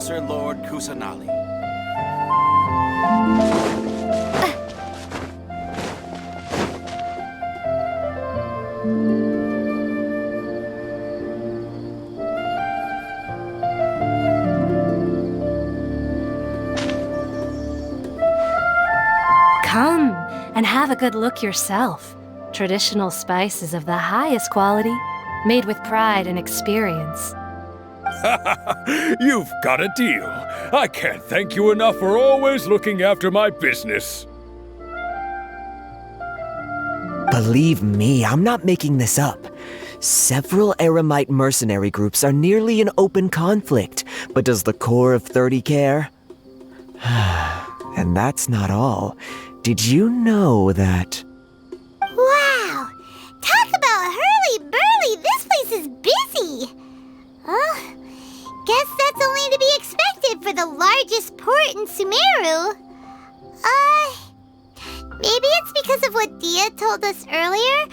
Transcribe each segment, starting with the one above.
Sir Lord Kusanali. Come and have a good look yourself. Traditional spices of the highest quality, made with pride and experience. You've got a deal. I can't thank you enough for always looking after my business. Believe me, I'm not making this up. Several Eremite mercenary groups are nearly in open conflict, but does the core of 30 care? And that's not all. Did you know that... Wow! Talk about hurly-burly! This place is busy! Guess that's only to be expected for the largest port in Sumeru. Maybe it's because of what Dia told us earlier,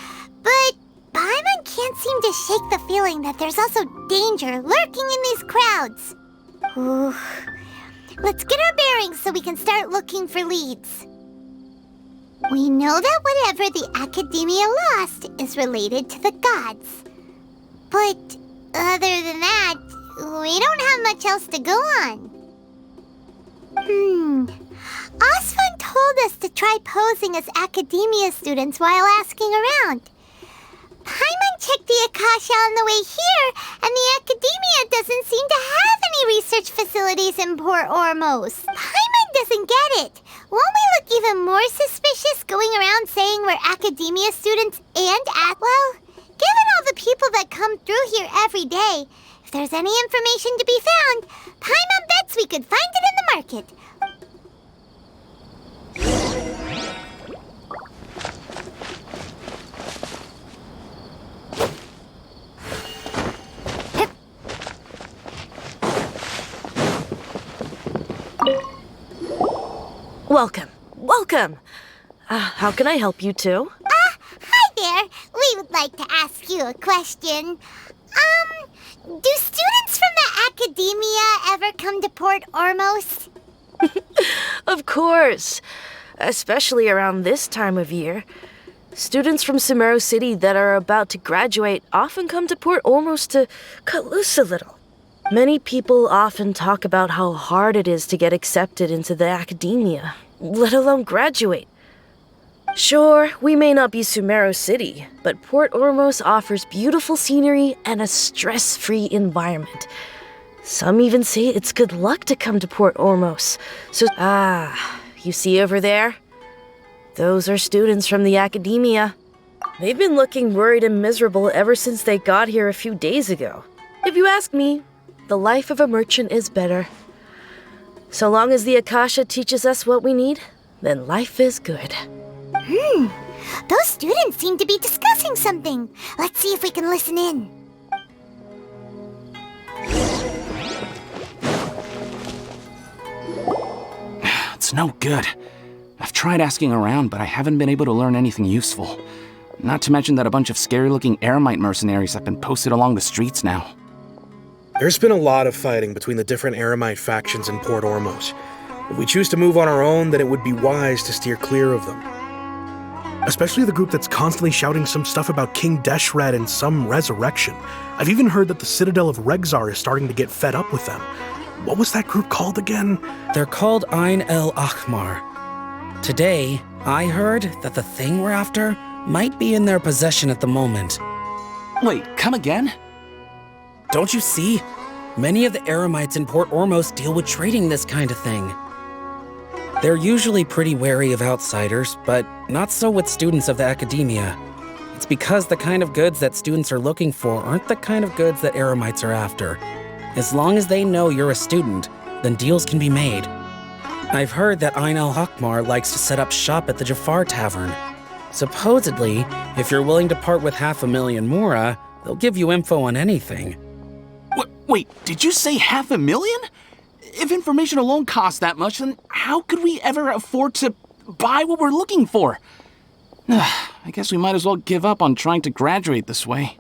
but Paimon can't seem to shake the feeling that there's also danger lurking in these crowds. Ooh. Let's get our bearings so we can start looking for leads. We know that whatever the Academia lost is related to the gods. But other than that, we don't have much else to go on. Osfun told us to try posing as Academia students while asking around. Paimon checked the Akasha on the way here, and the Academia doesn't seem to have any research facilities in Port Ormos. Paimon doesn't get it. Won't we look even more suspicious going around saying we're Academia students and well, given all the people that come through here every day, if there's any information to be found, Paimon bets we could find it in the market. Welcome. How can I help you two? Hi there. We would like to ask you a question. Do students from the Academia ever come to Port Ormos? Of course. Especially around this time of year. Students from Sumeru City that are about to graduate often come to Port Ormos to cut loose a little. Many people often talk about how hard it is to get accepted into the Academia, let alone graduate. Sure, we may not be Sumeru City, but Port Ormos offers beautiful scenery and a stress-free environment. Some even say it's good luck to come to Port Ormos. So, you see over there? Those are students from the Academia. They've been looking worried and miserable ever since they got here a few days ago. If you ask me, the life of a merchant is better. So long as the Akasha teaches us what we need, then life is good. Those students seem to be discussing something. Let's see if we can listen in. It's no good. I've tried asking around, but I haven't been able to learn anything useful. Not to mention that a bunch of scary-looking Eremite mercenaries have been posted along the streets now. There's been a lot of fighting between the different Eremite factions in Port Ormos. If we choose to move on our own, then it would be wise to steer clear of them. Especially the group that's constantly shouting some stuff about King Deshred and some resurrection. I've even heard that the Citadel of Regzar is starting to get fed up with them. What was that group called again? They're called Ain el Akhmar. Today, I heard that the thing we're after might be in their possession at the moment. Wait, come again? Don't you see? Many of the Eremites in Port Ormos deal with trading this kind of thing. They're usually pretty wary of outsiders, but not so with students of the Academia. It's because the kind of goods that students are looking for aren't the kind of goods that Eremites are after. As long as they know you're a student, then deals can be made. I've heard that Ain el Akhmar likes to set up shop at the Jafar Tavern. Supposedly, if you're willing to part with 500,000 Mora, they'll give you info on anything. Wait, did you say 500,000? If information alone costs that much, then how could we ever afford to buy what we're looking for? I guess we might as well give up on trying to graduate this way.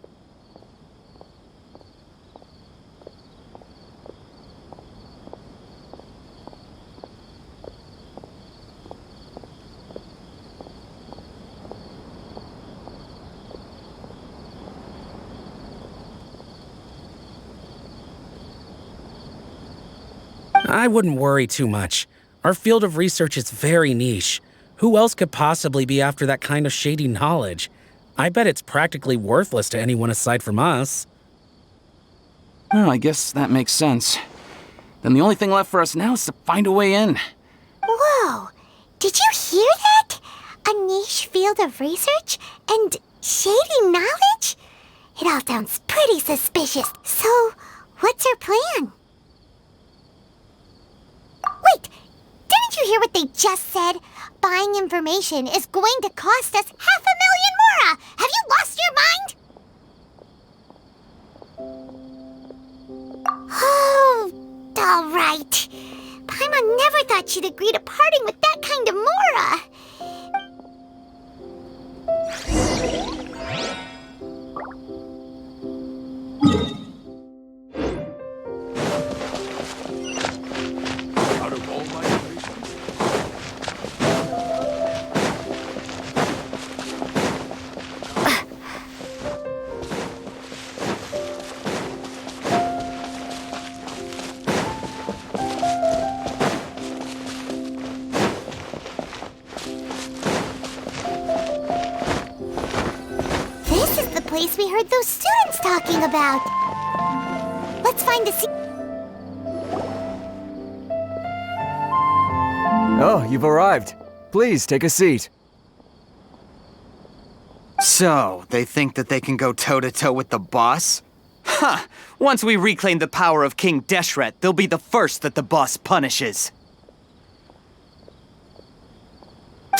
I wouldn't worry too much. Our field of research is very niche. Who else could possibly be after that kind of shady knowledge? I bet it's practically worthless to anyone aside from us. Oh, I guess that makes sense. Then the only thing left for us now is to find a way in. Whoa! Did you hear that? A niche field of research and shady knowledge? It all sounds pretty suspicious. So, what's our plan? Wait! Didn't you hear what they just said? Buying information is going to cost us 500,000 mora! Have you lost your mind? Oh, all right. Paimon never thought she'd agree to parting with that kind of mora. Out of all my information. This is the place we heard those students talking about. Let's find a seat. Oh, you've arrived. Please take a seat. So, they think that they can go toe-to-toe with the boss? Huh! Once we reclaim the power of King Deshret, they'll be the first that the boss punishes.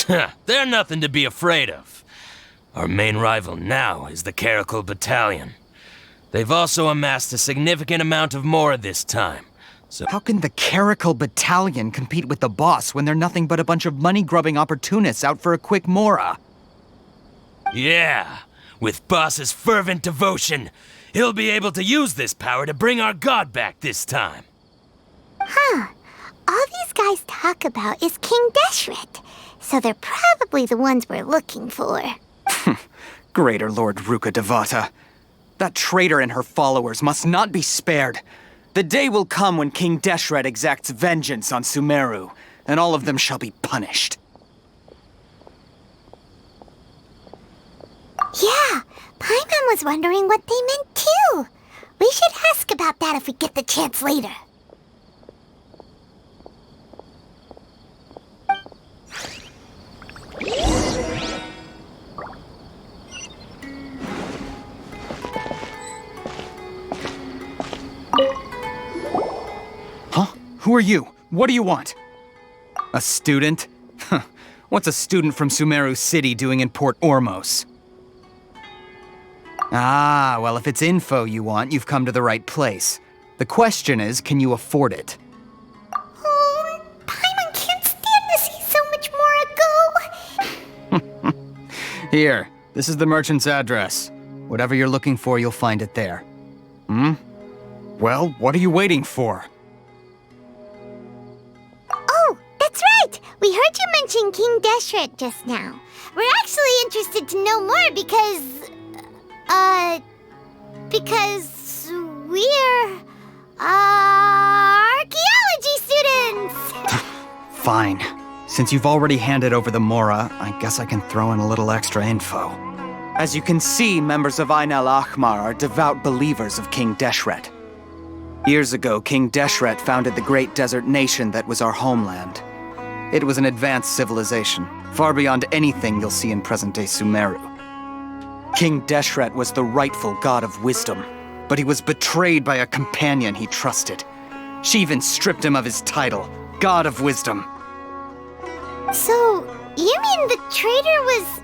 They're nothing to be afraid of. Our main rival now is the Caracal Battalion. They've also amassed a significant amount of more this time. So How can the Caracal Battalion compete with the boss when they're nothing but a bunch of money-grubbing opportunists out for a quick mora? yeah, with Boss's fervent devotion, he'll be able to use this power to bring our god back this time. Huh. All these guys talk about is King Deshret, so they're probably the ones we're looking for. Greater Lord Ruka Devata. That traitor and her followers must not be spared. The day will come when King Deshret exacts vengeance on Sumeru, and all of them shall be punished. Yeah, Paimon was wondering what they meant too. We should ask about that if we get the chance later. Huh? Who are you? What do you want? A student? Huh. What's a student from Sumeru City doing in Port Ormos? Ah, well, if it's info you want, you've come to the right place. The question is, can you afford it? Oh, Paimon can't stand to see so much more go. Here, this is the merchant's address. Whatever you're looking for, you'll find it there. Well, what are you waiting for? Oh, that's right! We heard you mention King Deshret just now. We're actually interested to know more because we're archaeology students! Fine. Since you've already handed over the Mora, I guess I can throw in a little extra info. As you can see, members of Ain al-Ahmar are devout believers of King Deshret. Years ago, King Deshret founded the great desert nation that was our homeland. It was an advanced civilization, far beyond anything you'll see in present-day Sumeru. King Deshret was the rightful god of wisdom, but he was betrayed by a companion he trusted. She even stripped him of his title, God of Wisdom. So, you mean the traitor was...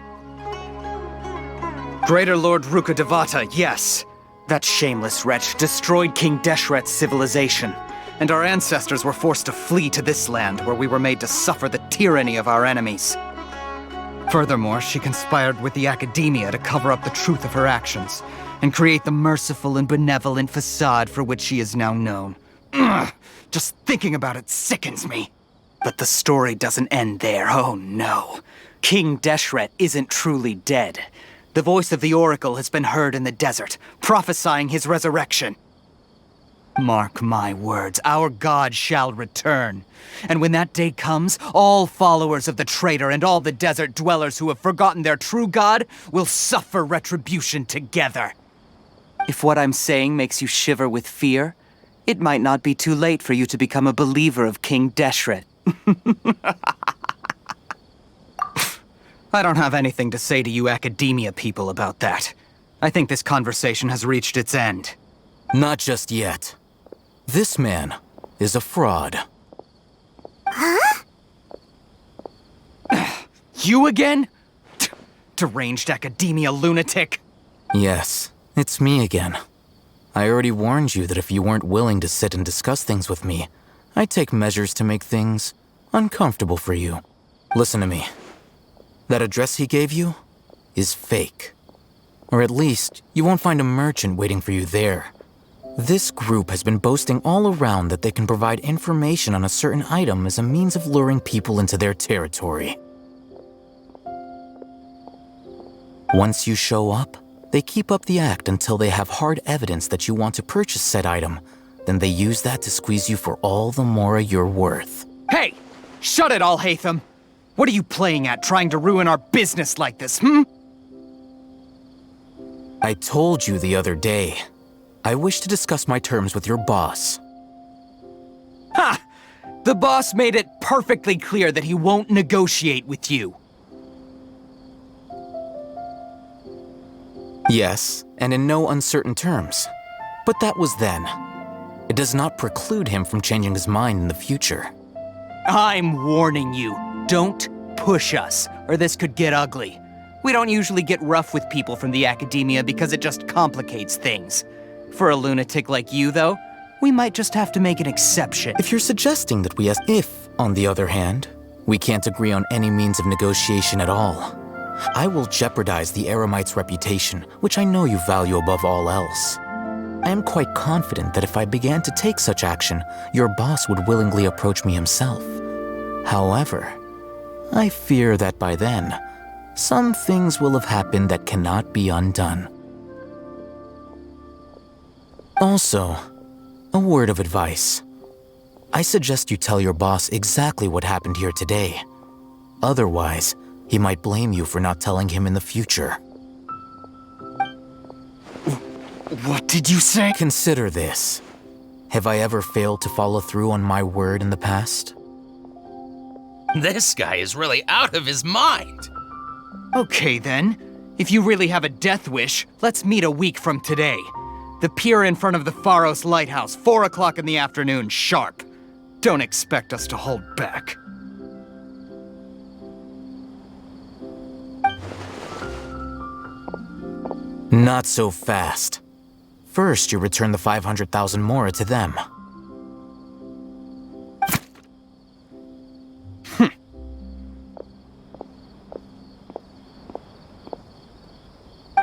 Greater Lord Ruka Devata, yes. That shameless wretch destroyed King Deshret's civilization, and our ancestors were forced to flee to this land where we were made to suffer the tyranny of our enemies. Furthermore, she conspired with the academia to cover up the truth of her actions and create the merciful and benevolent facade for which she is now known. Ugh, just thinking about it sickens me. But the story doesn't end there, oh no. King Deshret isn't truly dead. The voice of the Oracle has been heard in the desert, prophesying his resurrection. Mark my words, our god shall return. And when that day comes, all followers of the traitor and all the desert dwellers who have forgotten their true god will suffer retribution together. If what I'm saying makes you shiver with fear, it might not be too late for you to become a believer of King Deshret. I don't have anything to say to you academia people about that. I think this conversation has reached its end. Not just yet. This man is a fraud. Huh? You again? Deranged academia lunatic. Yes, it's me again. I already warned you that if you weren't willing to sit and discuss things with me, I'd take measures to make things uncomfortable for you. Listen to me. That address he gave you is fake. Or at least, you won't find a merchant waiting for you there. This group has been boasting all around that they can provide information on a certain item as a means of luring people into their territory. Once you show up, they keep up the act until they have hard evidence that you want to purchase said item. Then they use that to squeeze you for all the mora you're worth. Hey! Shut it, Alhaitham! What are you playing at, trying to ruin our business like this, I told you the other day. I wish to discuss my terms with your boss. Ha! The boss made it perfectly clear that he won't negotiate with you. Yes, and in no uncertain terms. But that was then. It does not preclude him from changing his mind in the future. I'm warning you, don't push us, or this could get ugly. We don't usually get rough with people from the academia because it just complicates things. For a lunatic like you, though, we might just have to make an exception. If you're suggesting that we if, on the other hand, we can't agree on any means of negotiation at all, I will jeopardize the Eremite's reputation, which I know you value above all else. I am quite confident that if I began to take such action, your boss would willingly approach me himself. However, I fear that by then, some things will have happened that cannot be undone. Also, a word of advice. I suggest you tell your boss exactly what happened here today. Otherwise, he might blame you for not telling him in the future. What did you say? Consider this. Have I ever failed to follow through on my word in the past? This guy is really out of his mind. Okay then. If you really have a death wish, let's meet a week from today. The pier in front of the Pharos Lighthouse, 4 o'clock in the afternoon, sharp. Don't expect us to hold back. Not so fast. First, you return the 500,000 mora to them.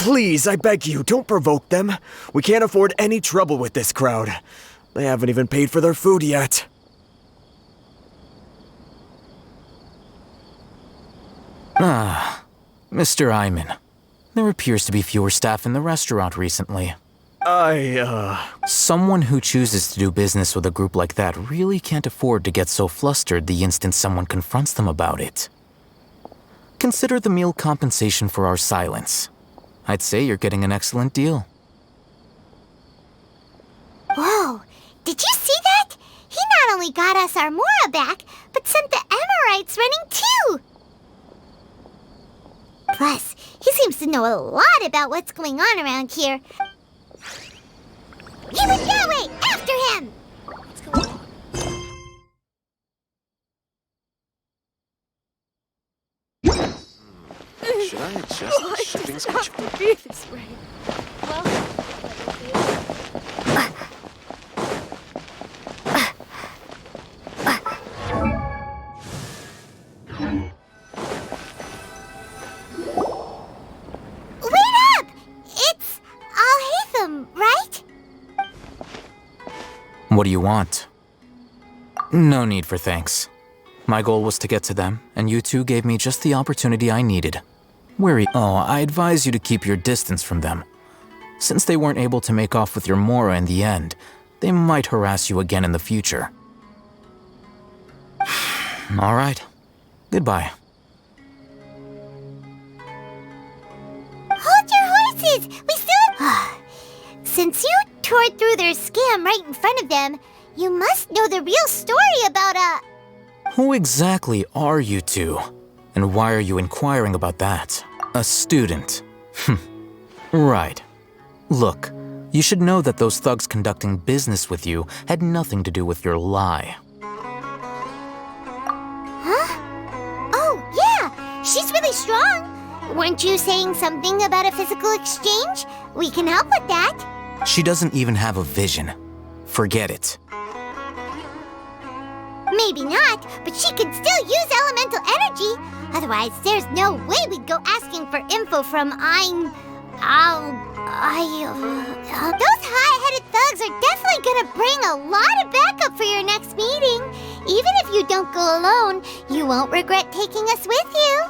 Please, I beg you, don't provoke them. We can't afford any trouble with this crowd. They haven't even paid for their food yet. Ah, Mr. Iman. There appears to be fewer staff in the restaurant recently. Someone who chooses to do business with a group like that really can't afford to get so flustered the instant someone confronts them about it. Consider the meal compensation for our silence. I'd say you're getting an excellent deal. Whoa, did you see that? He not only got us our Mora back, but sent the Emirites running too! Plus, he seems to know a lot about what's going on around here. He went that way! After him! What's going on? Should I adjust the shipping schedule? Have to be this way. Wait up! It's Alhaitham, right? What do you want? No need for thanks. My goal was to get to them, and you two gave me just the opportunity I needed. I advise you to keep your distance from them. Since they weren't able to make off with your Mora in the end, they might harass you again in the future. All right. Goodbye. Hold your horses! We still... Since you tore through their scam right in front of them, you must know the real story about Who exactly are you two? And why are you inquiring about that? A student. Right. Look, you should know that those thugs conducting business with you had nothing to do with your lie. Oh, yeah! She's really strong! Weren't you saying something about a physical exchange? We can help with that. She doesn't even have a vision. Forget it. Maybe not, but she can still use elemental energy. Otherwise, there's no way we'd go asking for info from those high-headed thugs are definitely gonna bring a lot of backup for your next meeting. Even if you don't go alone, you won't regret taking us with you.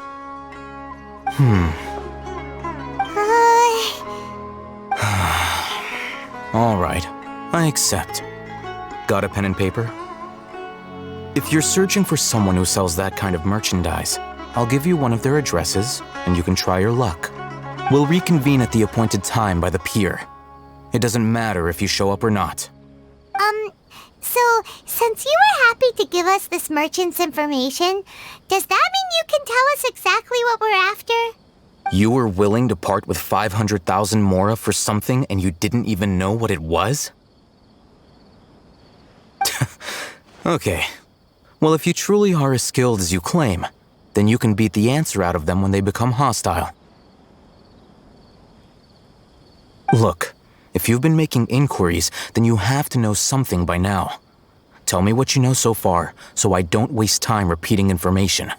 All right, I accept. Got a pen and paper? If you're searching for someone who sells that kind of merchandise, I'll give you one of their addresses, and you can try your luck. We'll reconvene at the appointed time by the pier. It doesn't matter if you show up or not. So, since you were happy to give us this merchant's information, does that mean you can tell us exactly what we're after? You were willing to part with 500,000 mora for something and you didn't even know what it was? Okay. Well, if you truly are as skilled as you claim, then you can beat the answer out of them when they become hostile. Look, if you've been making inquiries, then you have to know something by now. Tell me what you know so far, so I don't waste time repeating information.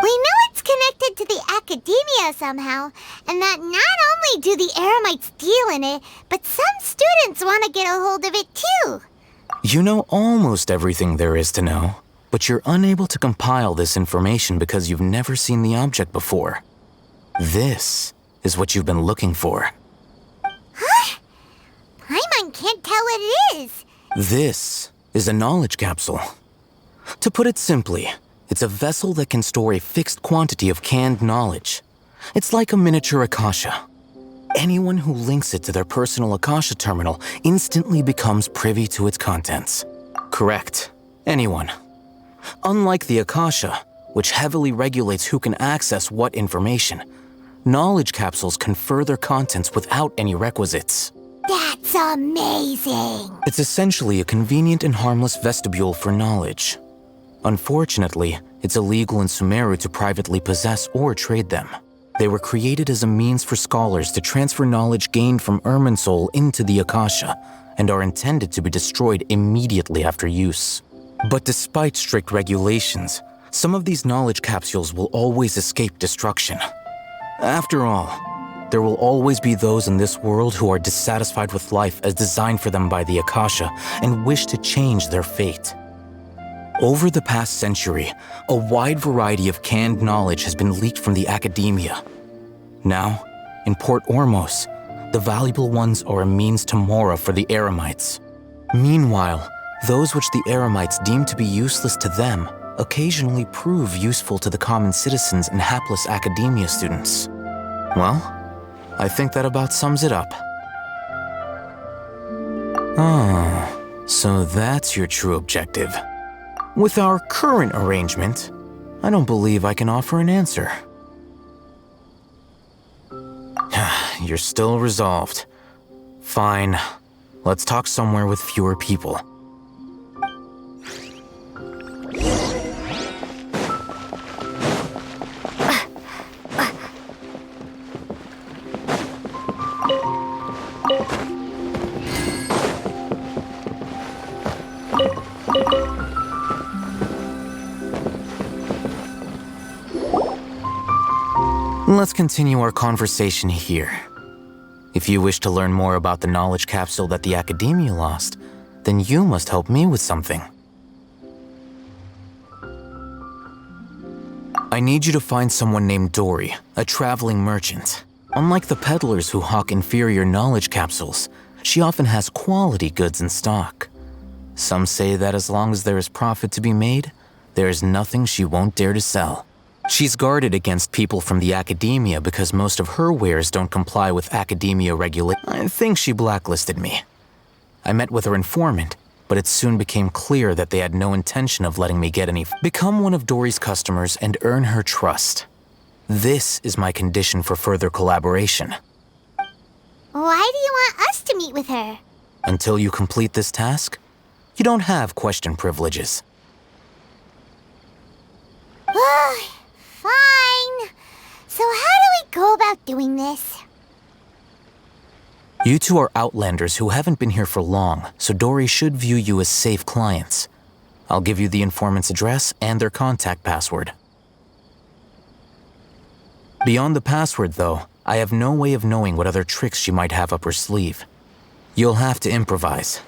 We know it's connected to the academia somehow, and that not only do the Eremites deal in it, but some students want to get a hold of it too. You know almost everything there is to know, but you're unable to compile this information because you've never seen the object before. This is what you've been looking for. Huh? Paimon can't tell what it is. This is a knowledge capsule. To put it simply, it's a vessel that can store a fixed quantity of canned knowledge. It's like a miniature Akasha. Anyone who links it to their personal Akasha terminal instantly becomes privy to its contents. Correct. Anyone. Unlike the Akasha, which heavily regulates who can access what information, knowledge capsules confer their contents without any requisites. That's amazing! It's essentially a convenient and harmless vestibule for knowledge. Unfortunately, it's illegal in Sumeru to privately possess or trade them. They were created as a means for scholars to transfer knowledge gained from Irminsul into the Akasha, and are intended to be destroyed immediately after use. But despite strict regulations, some of these knowledge capsules will always escape destruction. After all, there will always be those in this world who are dissatisfied with life as designed for them by the Akasha and wish to change their fate. Over the past century, a wide variety of canned knowledge has been leaked from the academia. Now, in Port Ormos, the valuable ones are a means to mora for the Eremites. Meanwhile, those which the Eremites deem to be useless to them occasionally prove useful to the common citizens and hapless academia students. Well, I think that about sums it up. Oh, so that's your true objective. With our current arrangement, I don't believe I can offer an answer. You're still resolved. Fine. Let's talk somewhere with fewer people. Let's continue our conversation here. If you wish to learn more about the knowledge capsule that the Academia lost, then you must help me with something. I need you to find someone named Dory, a traveling merchant. Unlike the peddlers who hawk inferior knowledge capsules, she often has quality goods in stock. Some say that as long as there is profit to be made, there is nothing she won't dare to sell. She's guarded against people from the academia because most of her wares don't comply with academia regulations. I think she blacklisted me. I met with her informant, but it soon became clear that they had no intention of letting me get any. Become one of Dory's customers and earn her trust. This is my condition for further collaboration. Why do you want us to meet with her? Until you complete this task, you don't have question privileges. Fine. So how do we go about doing this? You two are outlanders who haven't been here for long, so Dory should view you as safe clients. I'll give you the informant's address and their contact password. Beyond the password, though, I have no way of knowing what other tricks she might have up her sleeve. You'll have to improvise.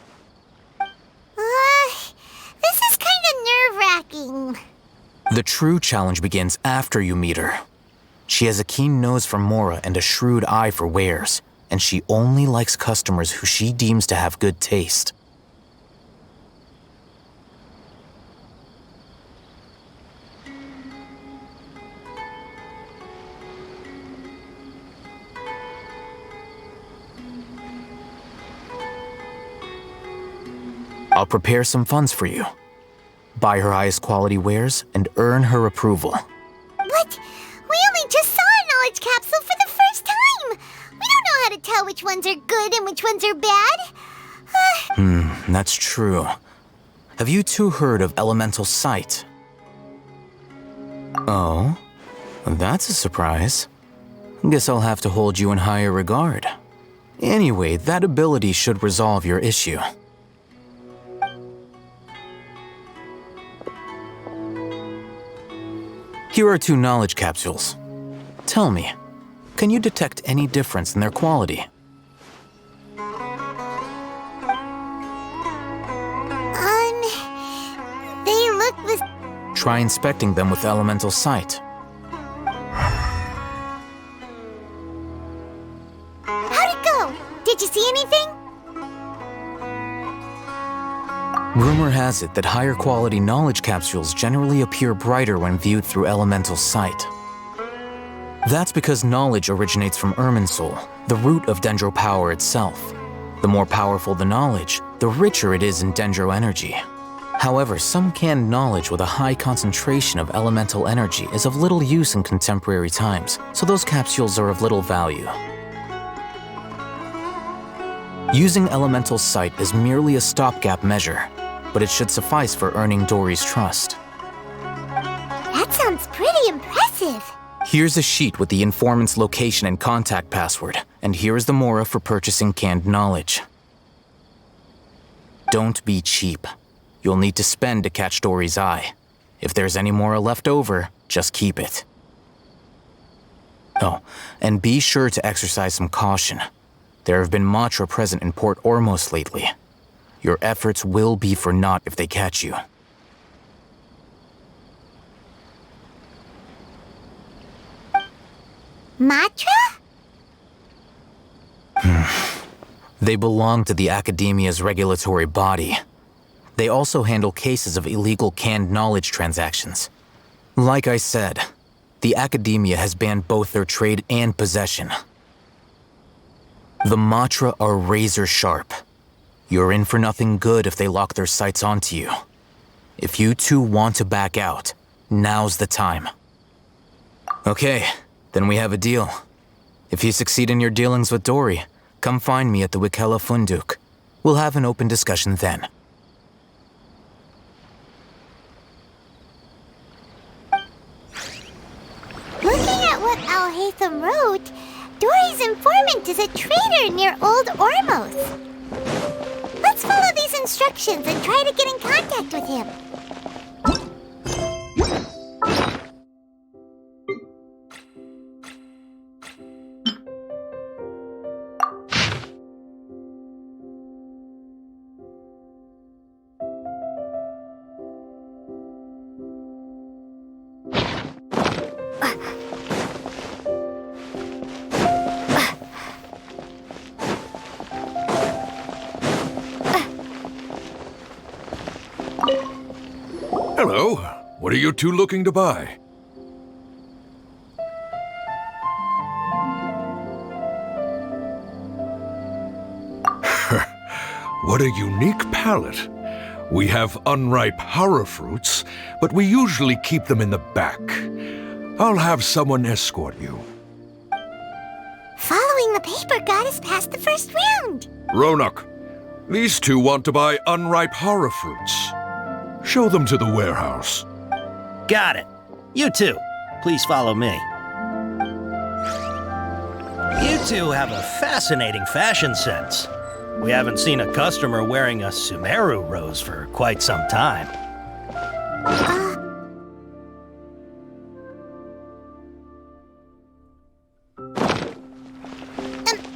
This is kind of nerve-wracking. The true challenge begins after you meet her. She has a keen nose for Mora and a shrewd eye for wares, and she only likes customers who she deems to have good taste. I'll prepare some funds for you. Buy her highest quality wares and earn her approval. But we only just saw a knowledge capsule for the first time. We don't know how to tell which ones are good and which ones are bad. That's true. Have you two heard of elemental sight? Oh, that's a surprise. Guess I'll have to hold you in higher regard. Anyway, that ability should resolve your issue. Here are 2 knowledge capsules. Tell me, can you detect any difference in their quality? They look the... Try inspecting them with elemental sight. How'd it go? Did you see anything? Rumor has it that higher quality knowledge capsules generally appear brighter when viewed through elemental sight. That's because knowledge originates from Irminsul, the root of Dendro power itself. The more powerful the knowledge, the richer it is in Dendro energy. However, some canned knowledge with a high concentration of elemental energy is of little use in contemporary times, so those capsules are of little value. Using elemental sight is merely a stopgap measure, but it should suffice for earning Dory's trust. That sounds pretty impressive. Here's a sheet with the informant's location and contact password, and here is the Mora for purchasing canned knowledge. Don't be cheap. You'll need to spend to catch Dory's eye. If there's any Mora left over, just keep it. Oh, and be sure to exercise some caution. There have been Matra present in Port Ormos lately. Your efforts will be for naught if they catch you. Matra? They belong to the Academia's regulatory body. They also handle cases of illegal canned knowledge transactions. Like I said, the Academia has banned both their trade and possession. The Matra are razor sharp. You're in for nothing good if they lock their sights onto you. If you two want to back out, now's the time. Okay, then we have a deal. If you succeed in your dealings with Dory, come find me at the Wikela Funduk. We'll have an open discussion then. Looking at what Al-Haytham wrote, Dory's informant is a trader near Old Ormos. Let's follow these instructions and try to get in contact with him. Hello. What are you two looking to buy? What a unique palate. We have unripe horror fruits, but we usually keep them in the back. I'll have someone escort you. Following the paper got us past the first round. Ronak, these two want to buy unripe horror fruits. Show them to the warehouse. Got it. You two, please follow me. You two have a fascinating fashion sense. We haven't seen a customer wearing a Sumeru rose for quite some time.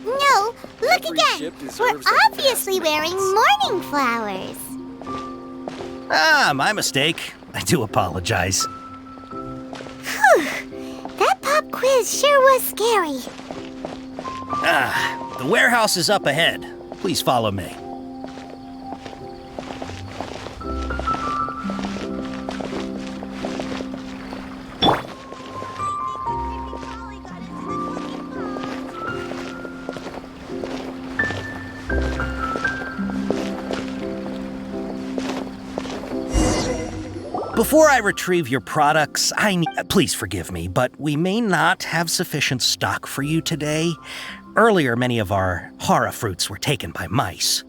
No, look again. We're obviously wearing morning flowers. Ah, my mistake. I do apologize. Whew, that pop quiz sure was scary. Ah, the warehouse is up ahead. Please follow me. Before I retrieve your products, please forgive me, but we may not have sufficient stock for you today. Earlier, many of our hara fruits were taken by mice.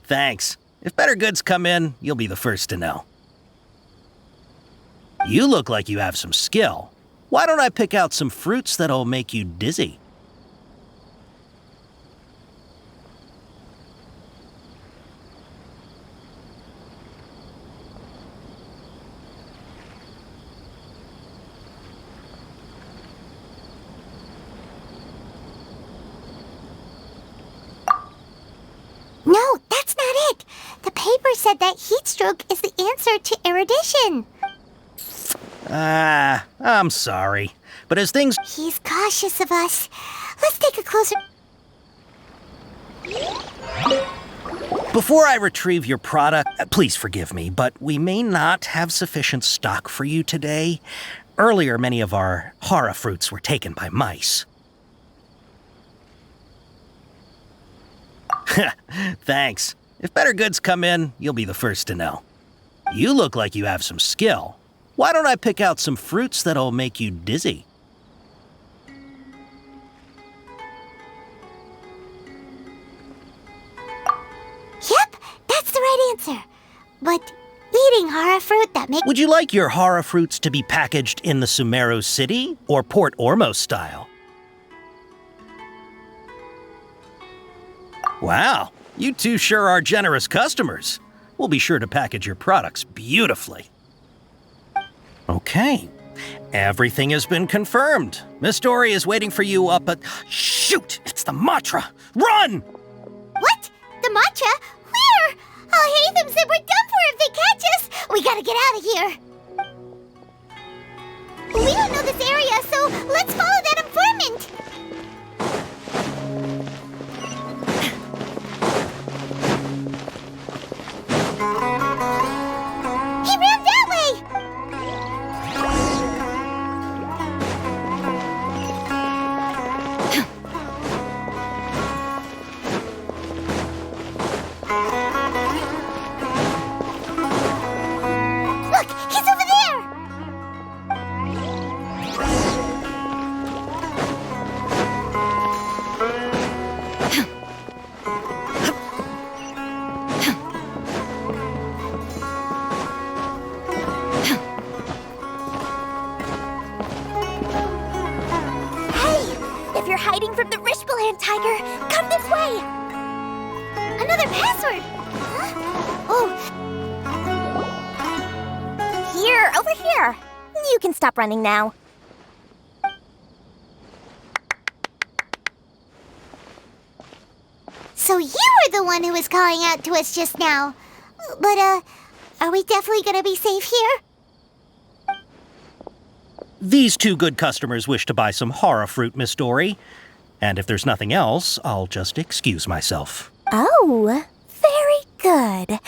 Thanks. If better goods come in, you'll be the first to know. You look like you have some skill. Why don't I pick out some fruits that'll make you dizzy? No, that's not it. The paper said that heat stroke is the answer to erudition. I'm sorry. But as things... He's cautious of us. Let's take a closer... Before I retrieve your product, please forgive me, but we may not have sufficient stock for you today. Earlier, many of our hara fruits were taken by mice. Thanks. If better goods come in, you'll be the first to know. You look like you have some skill. Why don't I pick out some fruits that'll make you dizzy? Yep, that's the right answer. But eating hara fruit that makes... Would you like your hara fruits to be packaged in the Sumeru City or Port Ormos style? Wow, you two sure are generous customers. We'll be sure to package your products beautifully. Okay, everything has been confirmed. Miss Dory is waiting for you up at... Shoot, it's the Matra! Run! What? The matcha? Where? Oh, Hatham said we're done for if they catch us. We gotta get out of here. We don't know this area, so let's follow that informant. He ran that way. Look, he's over there! Hey, if you're hiding from the Rishbaland tiger, come this way! Another password! Huh? Oh. Here, over here. You can stop running now. So you were the one who was calling out to us just now. But, are we definitely gonna be safe here? These two good customers wish to buy some horror fruit, Miss Dory. And if there's nothing else, I'll just excuse myself. Oh, very good.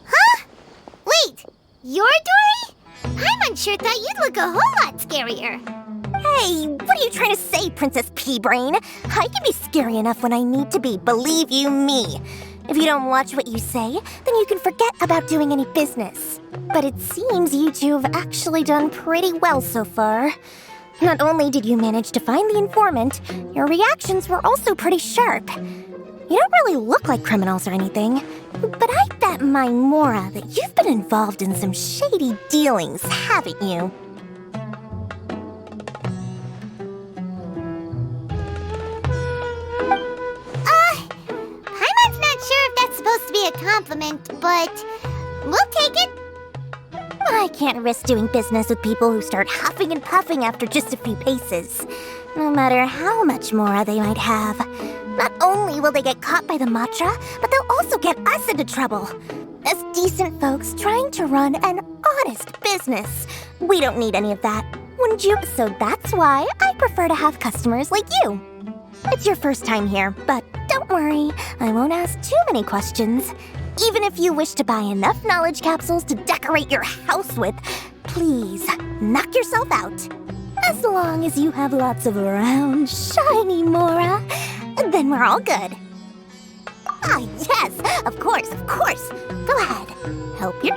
Huh? Wait, you're Dory? Paimon sure thought you'd look a whole lot scarier. Hey, what are you trying to say, Princess Pea-Brain? I can be scary enough when I need to be, believe you me. If you don't watch what you say, then you can forget about doing any business. But it seems you two have actually done pretty well so far. Not only did you manage to find the informant, your reactions were also pretty sharp. You don't really look like criminals or anything, but I bet my Mora that you've been involved in some shady dealings, haven't you? Paimon's not sure if that's supposed to be a compliment, but we'll take it. I can't risk doing business with people who start huffing and puffing after just a few paces. No matter how much Mora they might have. Not only will they get caught by the Matra, but they'll also get us into trouble. As decent folks trying to run an honest business. We don't need any of that, wouldn't you? So that's why I prefer to have customers like you. It's your first time here, but don't worry, I won't ask too many questions. Even if you wish to buy enough knowledge capsules to decorate your house with, please knock yourself out. As long as you have lots of round, shiny Mora, then we're all good. Ah, yes, of course, of course. Go ahead, help your...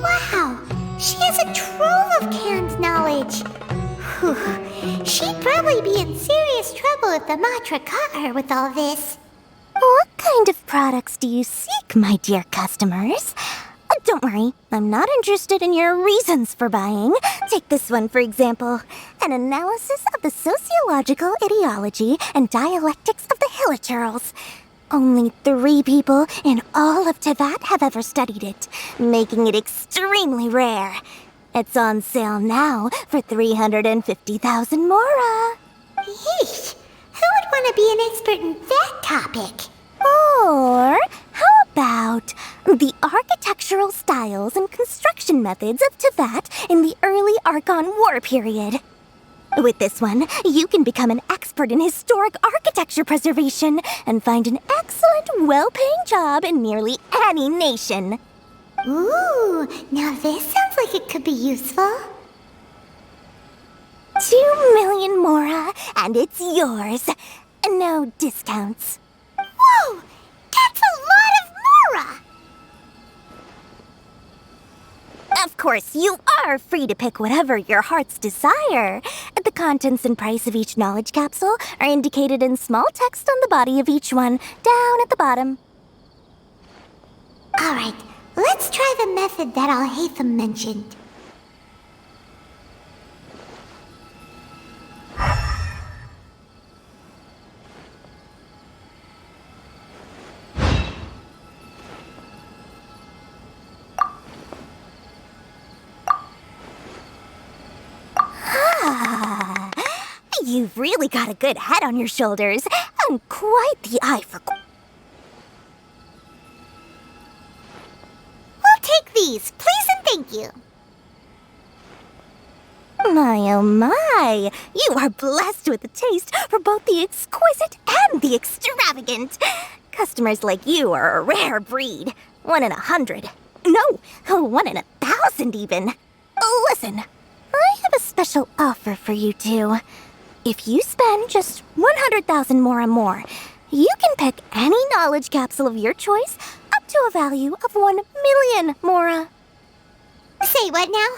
Wow, she has a trove of canned knowledge. Whew. She'd probably be in serious trouble if the Matra caught her with all this. What kind of products do you seek, my dear customers? Don't worry, I'm not interested in your reasons for buying. Take this one, for example. An analysis of the sociological ideology and dialectics of the Hilichurls. Only 3 people in all of Teyvat have ever studied it, making it extremely rare. It's on sale now for 350,000 Mora. Yeesh, who would want to be an expert in that topic? Or how about the architectural styles and construction methods of Teyvat in the early Archon War period? With this one, you can become an expert in historic architecture preservation and find an excellent, well-paying job in nearly any nation. Ooh, now this sounds like it could be useful. 2 million Mora, and it's yours. No discounts. Whoa! That's a lot of Mora! Of course, you are free to pick whatever your heart's desire. The contents and price of each knowledge capsule are indicated in small text on the body of each one, down at the bottom. Alright, let's try the method that Alhaitham mentioned. You've really got a good head on your shoulders, and quite the eye for... We'll take these, please and thank you. My oh my, you are blessed with a taste for both the exquisite and the extravagant. Customers like you are a rare breed. 1 in 100. No, 1 in 1,000 even. Listen, I have a special offer for you two. If you spend just 100,000 Mora more, you can pick any knowledge capsule of your choice up to a value of 1 million Mora. Say what now?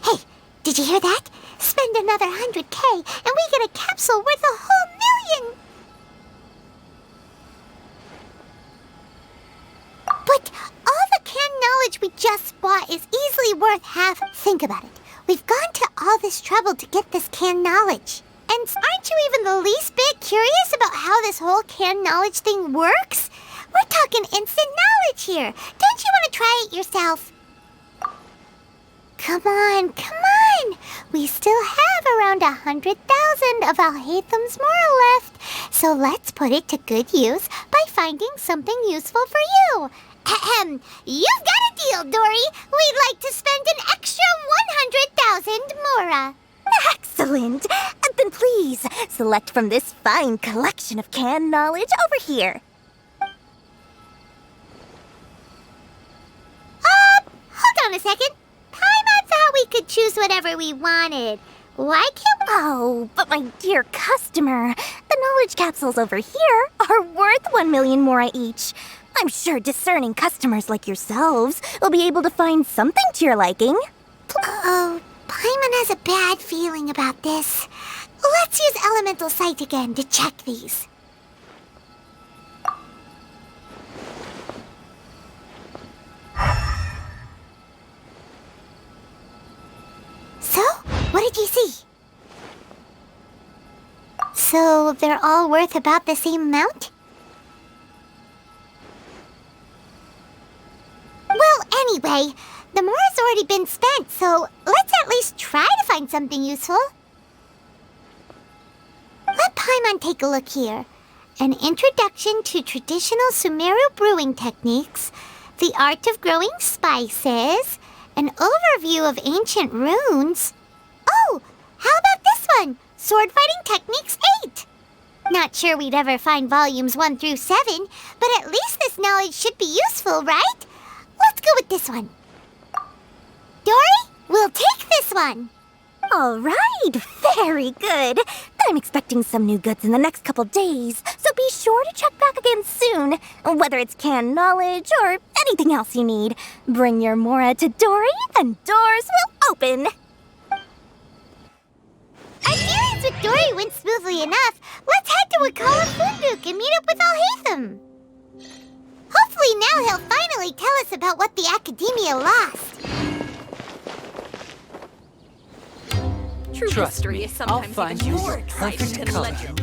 Hey, did you hear that? Spend another 100K and we get a capsule worth a whole million! But all the canned knowledge we just bought is easily worth half. Think about it. We've gone to all this trouble to get this canned knowledge. And aren't you even the least bit curious about how this whole canned knowledge thing works? We're talking instant knowledge here. Don't you want to try it yourself? Come on, come on. We still have around 100,000 of Alhaitham's Mora left. So let's put it to good use by by finding something useful for you. Ahem. You've got a deal, Dory. We'd like to spend an extra 100,000 mora. Excellent! Then please, select from this fine collection of canned knowledge over here. Hold on a second. Paimon thought we could choose whatever we wanted. Why can't we? Oh, but my dear customer, the knowledge capsules over here are worth 1 million mora each. I'm sure discerning customers like yourselves will be able to find something to your liking. Oh, Paimon has a bad feeling about this. Let's use Elemental Sight again to check these. So, what did you see? So, they're all worth about the same amount? Well, anyway, the mora's already been spent, so let's at least try to find something useful. Let Paimon take a look here. An introduction to traditional Sumeru brewing techniques, the art of growing spices, an overview of ancient runes. Oh, how about this one? Sword Fighting Techniques 8. Not sure we'd ever find volumes 1 through 7, but at least this knowledge should be useful, right? Let's go with this one. Dory, we'll take this one. All right, very good. I'm expecting some new goods in the next couple days, so be sure to check back again soon. Whether it's canned knowledge or anything else you need, bring your mora to Dory and doors will open. Our dealings with Dory went smoothly enough. Let's head to Wakala Funduk and meet up with Alhaitham. Hopefully now he'll finally tell us about what the Academia lost. True history is sometimes even more exciting than legend.